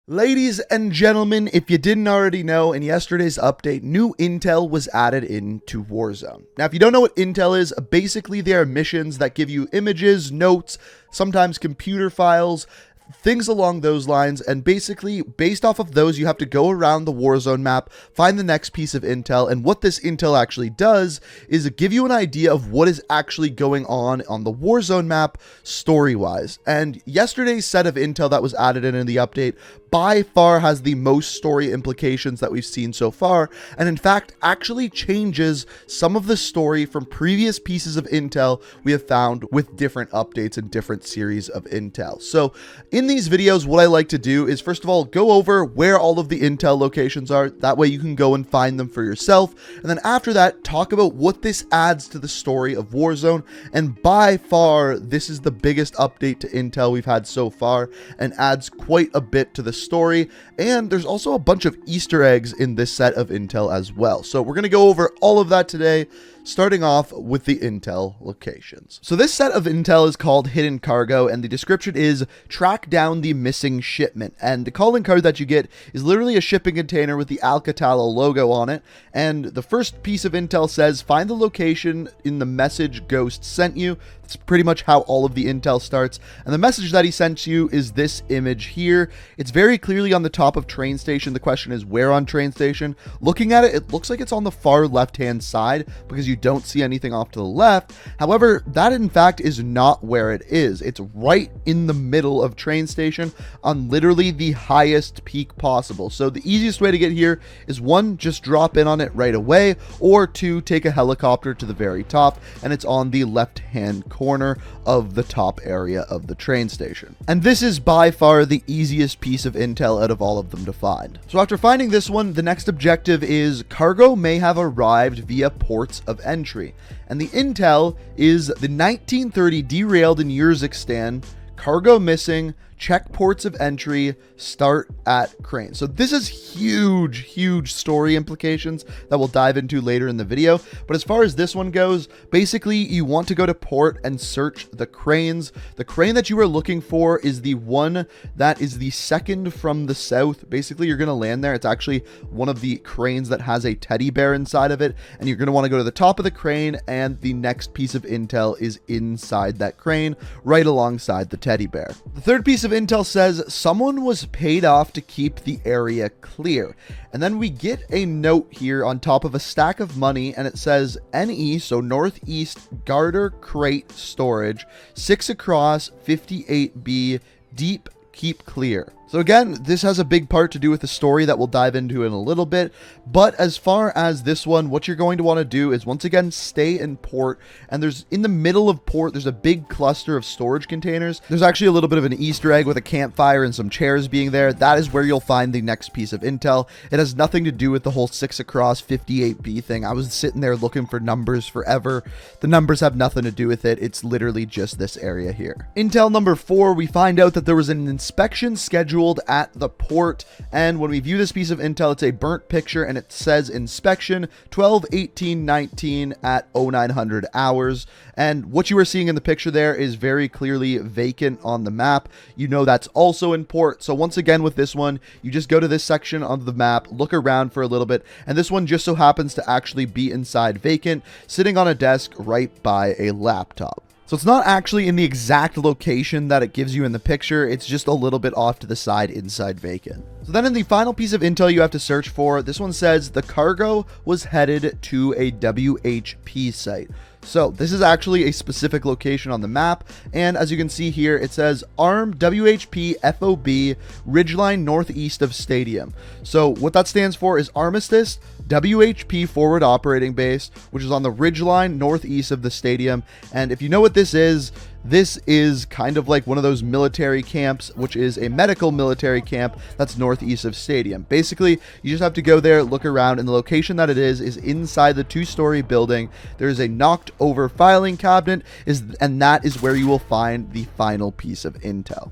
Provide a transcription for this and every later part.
Ladies and gentlemen, if you didn't already know, in yesterday's update, new intel was added into Warzone. Now, if you don't know what intel is, basically they are missions that give you images, notes, sometimes computer files, things along those lines, and basically, based off of those, you have to go around the Warzone map, find the next piece of intel, and what this intel actually does is give you an idea of what is actually going on the Warzone map story-wise. And yesterday's set of intel that was added in the update by far has the most story implications that we've seen so far, and in fact actually changes some of the story from previous pieces of intel we have found with different updates and different series of intel. So in these videos, what I like to do is first of all go over where all of the intel locations are, that way you can go and find them for yourself, and then after that talk about what this adds to the story of Warzone. And by far this is the biggest update to intel we've had so far and adds quite a bit to the story, and there's also a bunch of Easter eggs in this set of intel as well. So we're going to go over all of that today, starting off with the intel locations. So this set of intel is called Hidden Cargo, and the description is track down the missing shipment. And the calling card that you get is literally a shipping container with the Alcatala logo on it. And the first piece of intel says find the location in the message Ghost sent you. That's pretty much how all of the intel starts. And the message that he sent you is this image here. It's very clearly on the top of train station. The question is where on train station? Looking at it, it looks like it's on the far left-hand side because you don't see anything off to the left. However, that in fact is not where it is. It's right in the middle of train station on literally the highest peak possible. So the easiest way to get here is one, just drop in on it right away, or two, take a helicopter to the very top, and it's on the left-hand corner of the top area of the train station. And this is by far the easiest piece of intel out of all of them to find. So after finding this one, the next objective is cargo may have arrived via ports of entry. And the intel is the 1930 derailed in Urzikstan, cargo missing, check ports of entry, start at crane. So this is huge story implications that we'll dive into later in the video. But as far as this one goes, basically you want to go to port and search the cranes. The crane that you are looking for is the one that is the second from the south. Basically, you're going to land there. It's actually one of the cranes that has a teddy bear inside of it. And you're going to want to go to the top of the crane, and the next piece of intel is inside that crane, right alongside the teddy bear. The third piece of intel says someone was paid off to keep the area clear. And then we get a note here on top of a stack of money, and it says NE, so Northeast Garter Crate Storage, 6 across, 58B, deep, keep clear. So again, this has a big part to do with the story that we'll dive into in a little bit. But as far as this one, what you're going to want to do is once again stay in port. And there's in the middle of port, there's a big cluster of storage containers. There's actually a little bit of an Easter egg with a campfire and some chairs being there. That is where you'll find the next piece of intel. It has nothing to do with the whole 6 across 58B thing. I was sitting there looking for numbers forever. The numbers have nothing to do with it. It's literally just this area here. Intel number 4, we find out that there was an inspection scheduled at the port, and when we view this piece of intel, it's a burnt picture, and it says inspection 12/18/19 at 0900 hours. And what you are seeing in the picture there is very clearly vacant on the map. You know that's also in port. So once again with this one, you just go to this section of the map, look around for a little bit, and this one just so happens to actually be inside vacant, sitting on a desk right by a laptop. So it's not actually in the exact location that it gives you in the picture, it's just a little bit off to the side inside vacant. So then in the final piece of intel you have to search for, this one says the cargo was headed to a WHP site. So this is actually a specific location on the map, and as you can see here, it says ARM WHP FOB Ridgeline northeast of Stadium. So what that stands for is Armistice WHP Forward Operating Base, which is on the ridgeline northeast of the stadium. And if you know what this is kind of like one of those military camps, which is a medical military camp that's northeast of stadium. Basically, you just have to go there, look around, and the location that it is inside the 2-story building. There is a knocked over filing cabinet, and that is where you will find the final piece of intel.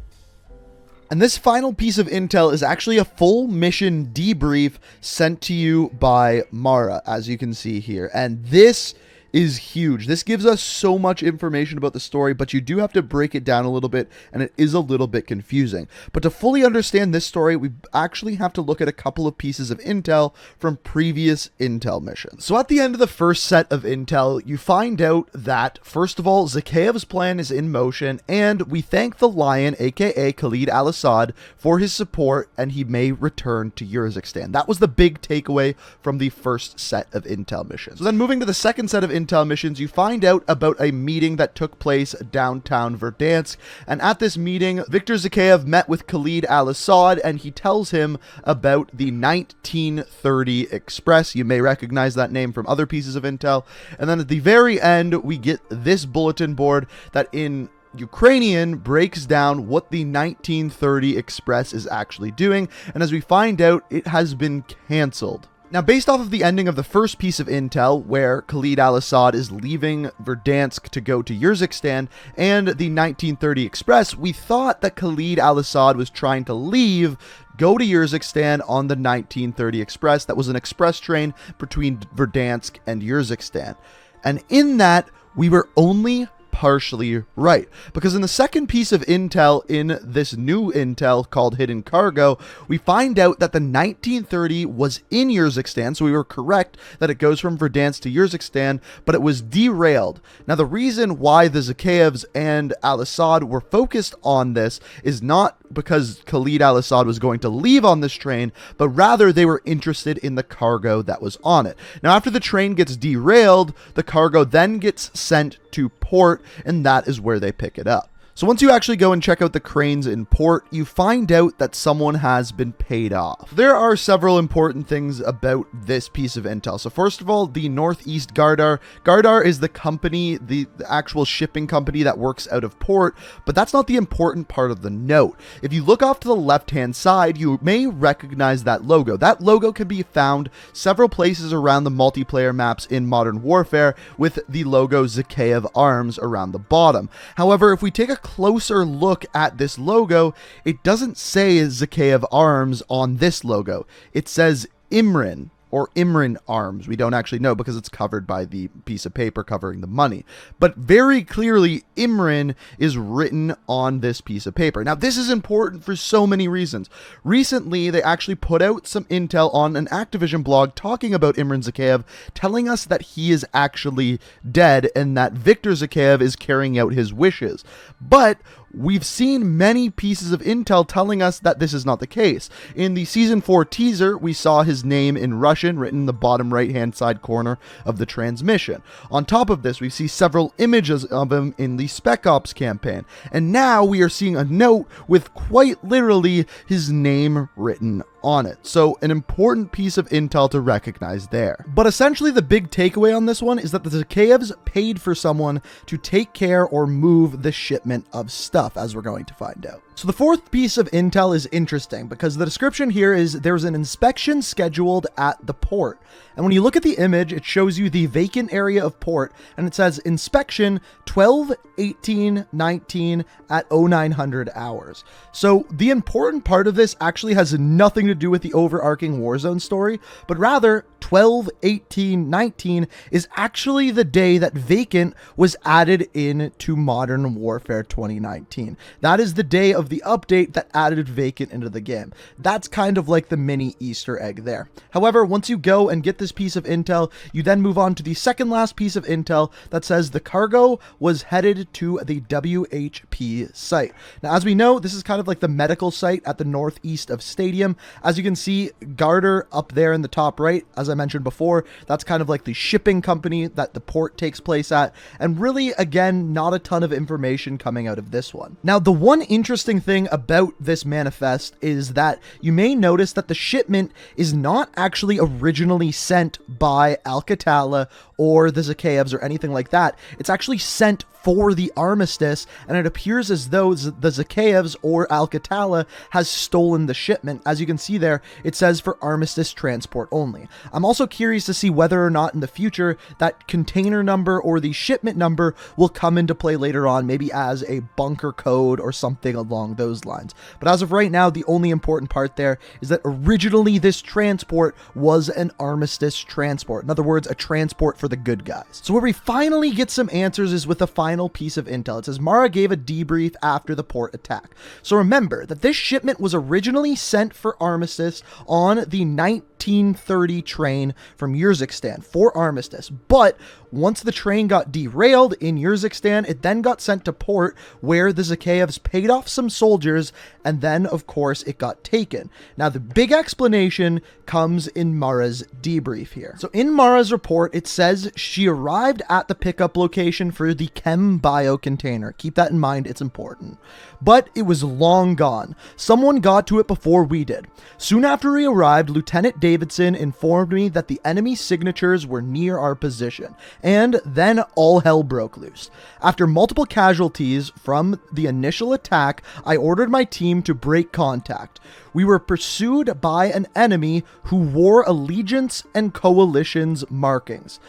And this final piece of intel is actually a full mission debrief sent to you by Mara, as you can see here. And this is huge. This gives us so much information about the story, but you do have to break it down a little bit, and it is a little bit confusing. But to fully understand this story, we actually have to look at a couple of pieces of intel from previous intel missions. So at the end of the first set of intel, you find out that, first of all, Zakhaev's plan is in motion, and we thank the Lion, aka Khalid al-Assad, for his support, and he may return to Urzikstan. That was the big takeaway from the first set of intel missions. So then moving to the second set of intel missions, you find out about a meeting that took place downtown Verdansk, and at this meeting, Viktor Zakhaev met with Khalid al-Assad, and he tells him about the 1930 Express. You may recognize that name from other pieces of intel. And then at the very end, we get this bulletin board that in Ukrainian breaks down what the 1930 Express is actually doing, and as we find out, it has been cancelled. Now, based off of the ending of the first piece of intel, where Khalid al-Assad is leaving Verdansk to go to Urzikstan, and the 1930 Express, we thought that Khalid al-Assad was trying to leave, go to Urzikstan on the 1930 Express. That was an express train between Verdansk and Urzikstan. And in that, we were only partially right, because in the second piece of intel in this new intel called Hidden Cargo, we find out that the 1930 was in Urzikstan, so we were correct that it goes from Verdansk to Urzikstan, but it was derailed. Now, the reason why the Zakhaevs and al-Assad were focused on this is not because Khalid al-Assad was going to leave on this train, but rather they were interested in the cargo that was on it. Now, after the train gets derailed, the cargo then gets sent to port, and that is where they pick it up. So once you actually go and check out the cranes in port, you find out that someone has been paid off. There are several important things about this piece of intel. So first of all, the Northeast Gardar. Gardar is the company, the actual shipping company that works out of port, but that's not the important part of the note. If you look off to the left-hand side, you may recognize that logo. That logo can be found several places around the multiplayer maps in Modern Warfare, with the logo Zakhaev Arms around the bottom. However, if we take a closer look at this logo, it doesn't say Zakhaev Arms on this logo. It says Imran, or Imran Arms. We don't actually know because it's covered by the piece of paper covering the money. But very clearly, Imran is written on this piece of paper. Now, this is important for so many reasons. Recently, they actually put out some intel on an Activision blog talking about Imran Zakhaev, telling us that he is actually dead and that Viktor Zakhaev is carrying out his wishes. But we've seen many pieces of intel telling us that this is not the case. In the Season 4 teaser, we saw his name in Russian written in the bottom right-hand side corner of the transmission. On top of this, we see several images of him in the Spec Ops campaign. And now we are seeing a note with quite literally his name written on it. So an important piece of intel to recognize there. But essentially the big takeaway on this one is that the Zakhaevs paid for someone to take care or move the shipment of stuff, as we're going to find out. So the fourth piece of intel is interesting because the description here is there's an inspection scheduled at the port. And when you look at the image, it shows you the vacant area of port, and it says inspection 12/18/19 at 0900 hours. So the important part of this actually has nothing to do with the overarching Warzone story, but rather 12/18/19 is actually the day that Vacant was added in to Modern Warfare 2019. That is the day of the update that added Vacant into the game. That's kind of like the mini Easter egg there. However, once you go and get this piece of intel, you then move on to the second last piece of intel that says the cargo was headed to the WHP site. Now, as we know, this is kind of like the medical site at the northeast of Stadium. As you can see, Garter up there in the top right, as I mentioned before, that's kind of like the shipping company that the port takes place at. And really, again, not a ton of information coming out of this one. Now, the one interesting thing about this manifest is that you may notice that the shipment is not actually originally sent by Al-Qatala or the Zakhaevs or anything like that. It's actually sent for the armistice, and it appears as though the Zakhaevs or Alcatala has stolen the shipment. As you can see there, it says for armistice transport only. I'm also curious to see whether or not in the future that container number or the shipment number will come into play later on, maybe as a bunker code or something along those lines. But as of right now, the only important part there is that originally this transport was an armistice transport. In other words, a transport for the good guys. So where we finally get some answers is with the final piece of intel. It says Mara gave a debrief after the port attack. So remember that this shipment was originally sent for armistice on the 1930 train from Urzikstan for armistice, but once the train got derailed in Urzikstan, it then got sent to port where the Zakhaevs paid off some soldiers, and then of course it got taken. Now the big explanation comes in Mara's debrief here. So in Mara's report, it says she arrived at the pickup location for the chem bio container. Keep that in mind, it's important. But it was long gone. Someone got to it before we did. Soon after we arrived, Lieutenant Davidson informed me that the enemy signatures were near our position, and then all hell broke loose. After multiple casualties from the initial attack, I ordered my team to break contact. We were pursued by an enemy who wore Allegiance and Coalition's markings.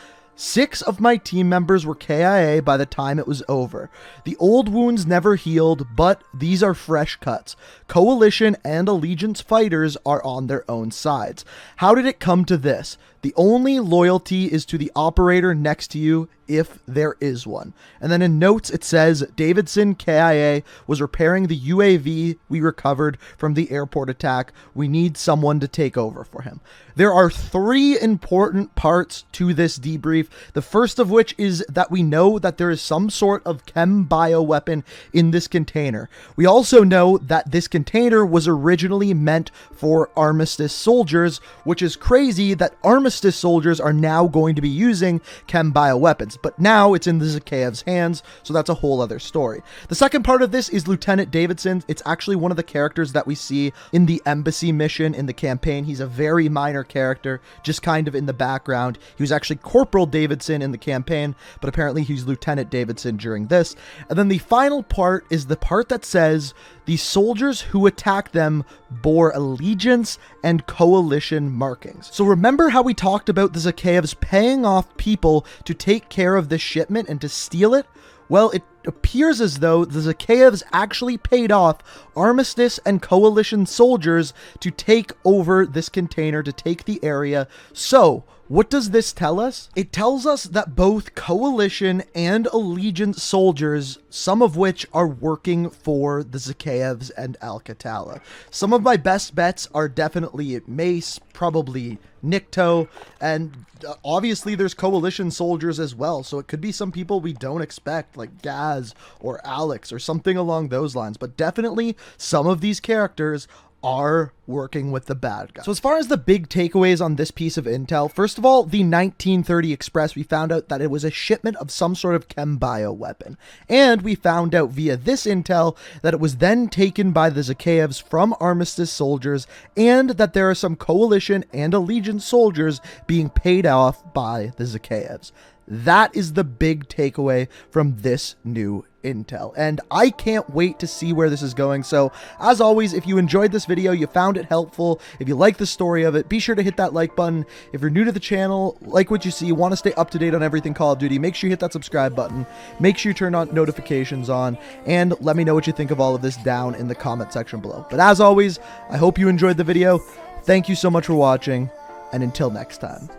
6 of my team members were KIA by the time it was over. The old wounds never healed, but these are fresh cuts. Coalition and Allegiance fighters are on their own sides. How did it come to this? The only loyalty is to the operator next to you, if there is one. And then in notes, it says Davidson KIA was repairing the UAV we recovered from the airport attack. We need someone to take over for him. There are 3 important parts to this debrief. The first of which is that we know that there is some sort of chem bio weapon in this container. We also know that this container was originally meant for armistice soldiers, which is crazy that armistice soldiers are now going to be using chem bio weapons. But now it's in the Zakhaev's hands, so that's a whole other story. The second part of this is Lieutenant Davidson. It's actually one of the characters that we see in the embassy mission in the campaign. He's a very minor character, just kind of in the background. He was actually Corporal Davidson in the campaign, but apparently he's Lieutenant Davidson during this. And then the final part is the part that says the soldiers who attacked them bore Allegiance and Coalition markings. So remember how we talked about the Zakhaevs paying off people to take care of this shipment and to steal it? Well, it appears as though the Zakhaevs actually paid off Armistice and Coalition soldiers to take over this container, to take the area. So what does this tell us? It tells us that both Coalition and Allegiance soldiers, some of which are working for the Zakhaevs and Alcatala. Some of my best bets are definitely Mace, probably Nikto, and obviously there's Coalition soldiers as well, so it could be some people we don't expect, like Gaz or Alex or something along those lines, but definitely some of these characters are working with the bad guys. So as far as the big takeaways on this piece of intel, first of all, the 1930 Express, we found out that it was a shipment of some sort of chem bio weapon. And we found out via this intel that it was then taken by the Zakhaevs from Armistice soldiers, and that there are some Coalition and Allegiance soldiers being paid off by the Zakhaevs. That is the big takeaway from this new intel, and I can't wait to see where this is going. So as always, if you enjoyed this video, you found it helpful, if you like the story of it, be sure to hit that like button. If you're new to the channel, like what you see, want to stay up to date on everything Call of Duty, make sure you hit that subscribe button, make sure you turn on notifications on, and let me know what you think of all of this down in the comment section below. But as always, I hope you enjoyed the video. Thank you so much for watching, and until next time,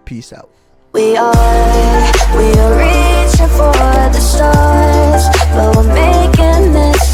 peace out. We are reaching for the stars, but we're making this